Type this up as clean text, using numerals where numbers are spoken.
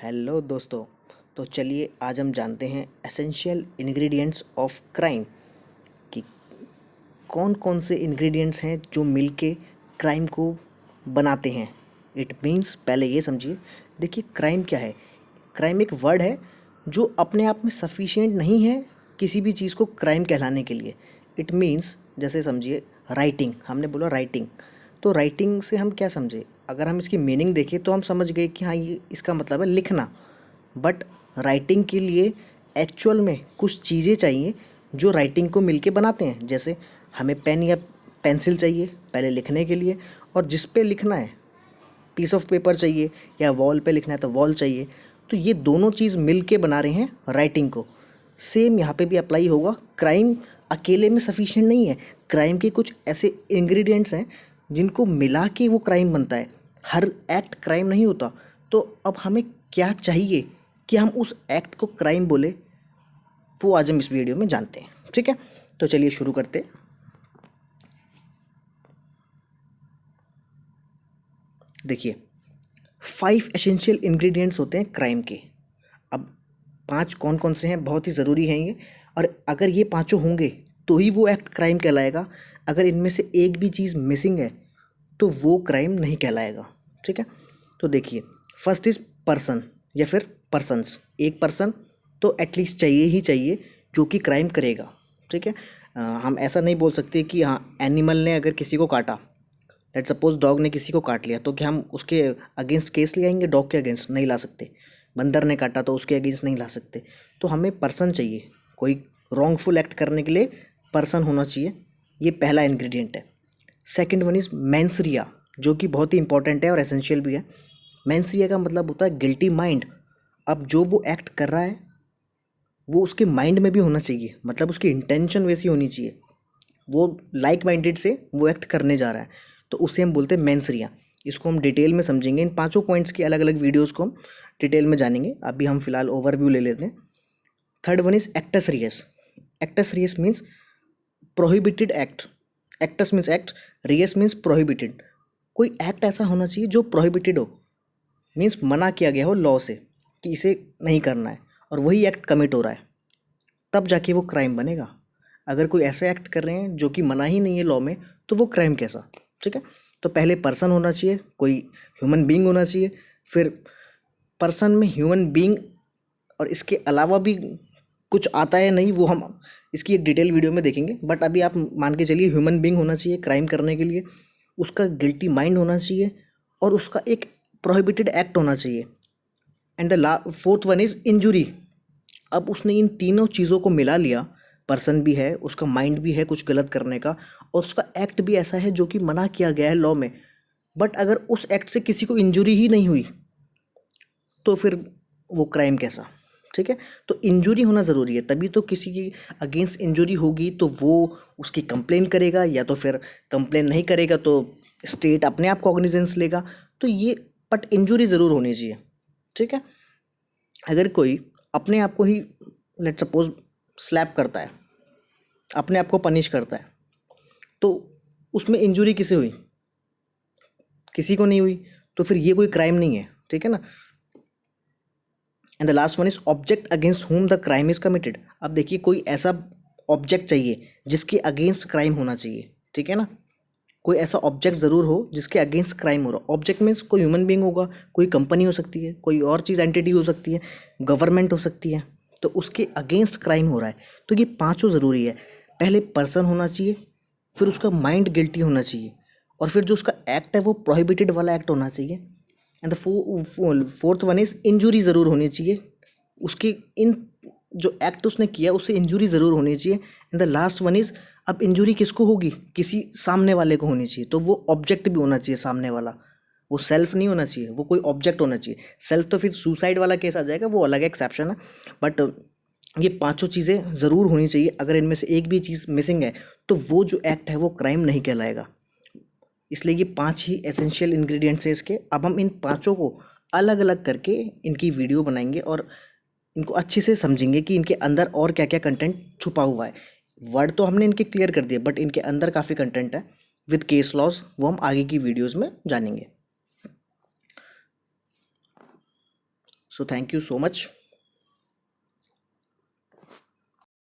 Hello दोस्तों। तो चलिए आज हम जानते हैं एसेंशियल इंग्रेडिएंट्स ऑफ क्राइम कि कौन कौन से इंग्रेडिएंट्स हैं जो मिलके क्राइम को बनाते हैं। इट मीन्स पहले ये समझिए, देखिए क्राइम क्या है। क्राइम एक वर्ड है जो अपने आप में सफिशिएंट नहीं है किसी भी चीज़ को क्राइम कहलाने के लिए। इट मीन्स जैसे समझिए राइटिंग, हमने बोला राइटिंग, तो राइटिंग से हम क्या समझे, अगर हम इसकी मीनिंग देखें तो हम समझ गए कि हाँ ये इसका मतलब है लिखना। बट राइटिंग के लिए एक्चुअल में कुछ चीज़ें चाहिए जो राइटिंग को मिलके बनाते हैं। जैसे हमें पेन या पेंसिल चाहिए पहले लिखने के लिए, और जिस पे लिखना है पीस ऑफ पेपर चाहिए, या वॉल पे लिखना है तो वॉल चाहिए। तो ये दोनों चीज़ मिल के बना रहे हैं राइटिंग को। सेम यहाँ पे भी अप्लाई होगा। क्राइम अकेले में सफिशिएंट नहीं है, क्राइम के कुछ ऐसे इंग्रेडिएंट्स हैं जिनको मिला के वो क्राइम बनता है। हर एक्ट क्राइम नहीं होता। तो अब हमें क्या चाहिए कि हम उस एक्ट को क्राइम बोले, वो आज हम इस वीडियो में जानते हैं। ठीक है, तो चलिए शुरू करते हैं। देखिए 5 एसेंशियल इंग्रेडिएंट्स होते हैं क्राइम के। अब 5 कौन कौन से हैं, बहुत ही ज़रूरी हैं ये, और अगर ये पांचों होंगे तो ही वो एक्ट क्राइम कहलाएगा। अगर इनमें से एक भी चीज़ मिसिंग है तो वो क्राइम नहीं कहलाएगा। ठीक है, तो देखिए फर्स्ट इज़ पर्सन या फिर पर्सन्स। एक पर्सन तो एटलीस्ट चाहिए ही चाहिए जो कि क्राइम करेगा। ठीक है, हम ऐसा नहीं बोल सकते कि हाँ एनिमल ने अगर किसी को काटा, लेट सपोज डॉग ने किसी को काट लिया, तो क्या हम उसके अगेंस्ट केस ले आएंगे? डॉग के अगेंस्ट नहीं ला सकते। बंदर ने काटा तो उसके अगेंस्ट नहीं ला सकते। तो हमें पर्सन चाहिए, कोई रॉन्गफुल एक्ट करने के लिए पर्सन होना चाहिए। ये पहला इंग्रेडिएंट है। सेकंड वन इज़ मेंसरिया, जो कि बहुत ही इंपॉर्टेंट है और एसेंशियल भी है। मेंसरिया का मतलब होता है गिल्टी माइंड। अब जो वो एक्ट कर रहा है वो उसके माइंड में भी होना चाहिए, मतलब उसकी इंटेंशन वैसी होनी चाहिए, वो लाइक माइंडेड से वो एक्ट करने जा रहा है, तो उसे हम बोलते हैं मेंसरिया। इसको हम डिटेल में समझेंगे, इन पांचों पॉइंट्स की अलग अलग वीडियोस को हम डिटेल में जानेंगे। अभी हम फिलहाल ओवरव्यू ले लेते हैं। Third one is actus reus. Actus reus means prohibited act. Actus means act, reus means prohibited. कोई एक्ट ऐसा होना चाहिए जो प्रोहिबिटेड हो, मीन्स मना किया गया हो लॉ से कि इसे नहीं करना है, और वही एक्ट कमिट हो रहा है, तब जाके वो क्राइम बनेगा। अगर कोई ऐसे एक्ट कर रहे हैं जो कि मना ही नहीं है लॉ में, तो वो क्राइम कैसा? ठीक है, तो पहले पर्सन होना चाहिए, कोई ह्यूमन बीइंग होना चाहिए। फिर पर्सन में ह्यूमन बीइंग और इसके अलावा भी कुछ आता है नहीं, वो हम इसकी एक डिटेल वीडियो में देखेंगे। बट अभी आप मान के चलिए ह्यूमन बीइंग होना चाहिए क्राइम करने के लिए, उसका गिल्टी माइंड होना चाहिए, और उसका एक प्रोहिबिटेड एक्ट होना चाहिए। And the fourth one is injury. अब उसने इन तीनों चीज़ों को मिला लिया, पर्सन भी है, उसका माइंड भी है कुछ गलत करने का, और उसका एक्ट भी ऐसा है जो कि मना किया गया है लॉ में। बट अगर उस एक्ट से किसी को इंजुरी ही नहीं हुई तो फिर वो क्राइम कैसा? ठीक है, तो इंजुरी होना ज़रूरी है, तभी तो किसी की अगेंस्ट इंजुरी होगी तो वो उसकी कंप्लेन करेगा, या तो फिर कंप्लेन नहीं करेगा तो स्टेट अपने आप कॉग्निजेंस लेगा। तो ये बट इंजुरी ज़रूर होनी चाहिए। ठीक है, अगर कोई अपने आप को ही लेट सपोज स्लैप करता है, अपने आप को पनिश करता है, तो उसमें इंजुरी किसे हुई? किसी को नहीं हुई, तो फिर ये कोई क्राइम नहीं है। ठीक है ना। And the last one is object against whom the crime is committed. अब देखिए कोई ऐसा ऑब्जेक्ट चाहिए जिसके अगेंस्ट क्राइम होना चाहिए। ठीक है ना, कोई ऐसा ऑब्जेक्ट ज़रूर हो जिसके अगेंस्ट क्राइम हो रहा। ऑब्जेक्ट मीन्स कोई ह्यूमन बीइंग होगा, कोई कंपनी हो सकती है, कोई और चीज़ एंटिटी हो सकती है, गवर्नमेंट हो सकती है, तो उसके अगेंस्ट क्राइम हो रहा है। तो ये पांचों ज़रूरी है। पहले पर्सन होना चाहिए, फिर उसका माइंड गिल्टी होना चाहिए, और फिर जो उसका एक्ट है वो प्रोहिबिटेड वाला एक्ट होना चाहिए। And the fourth one is injury ज़रूर होनी चाहिए, उसकी इन जो एक्ट उसने किया उससे इंजुरी ज़रूर होनी चाहिए। And the last one is, अब इंजुरी किसको होगी? किसी सामने वाले को होनी चाहिए, तो वो ऑब्जेक्ट भी होना चाहिए सामने वाला, वो सेल्फ नहीं होना चाहिए, वो कोई ऑब्जेक्ट होना चाहिए। सेल्फ तो फिर सुसाइड वाला केस आ जाएगा, वो अलग एक्सेप्शन है। बट ये पांचों चीज़ें ज़रूर होनी चाहिए। अगर इनमें से एक भी चीज़ मिसिंग है तो वो जो एक्ट है वो क्राइम नहीं कहलाएगा। इसलिए ये 5 ही एसेंशियल इंग्रेडिएंट्स हैं इसके। अब हम इन पांचों को अलग अलग करके इनकी वीडियो बनाएंगे और इनको अच्छे से समझेंगे कि इनके अंदर और क्या क्या कंटेंट छुपा हुआ है। वर्ड तो हमने इनके क्लियर कर दिए, बट इनके अंदर काफ़ी कंटेंट है विद केस लॉज, वो हम आगे की वीडियोस में जानेंगे। So thank you so much.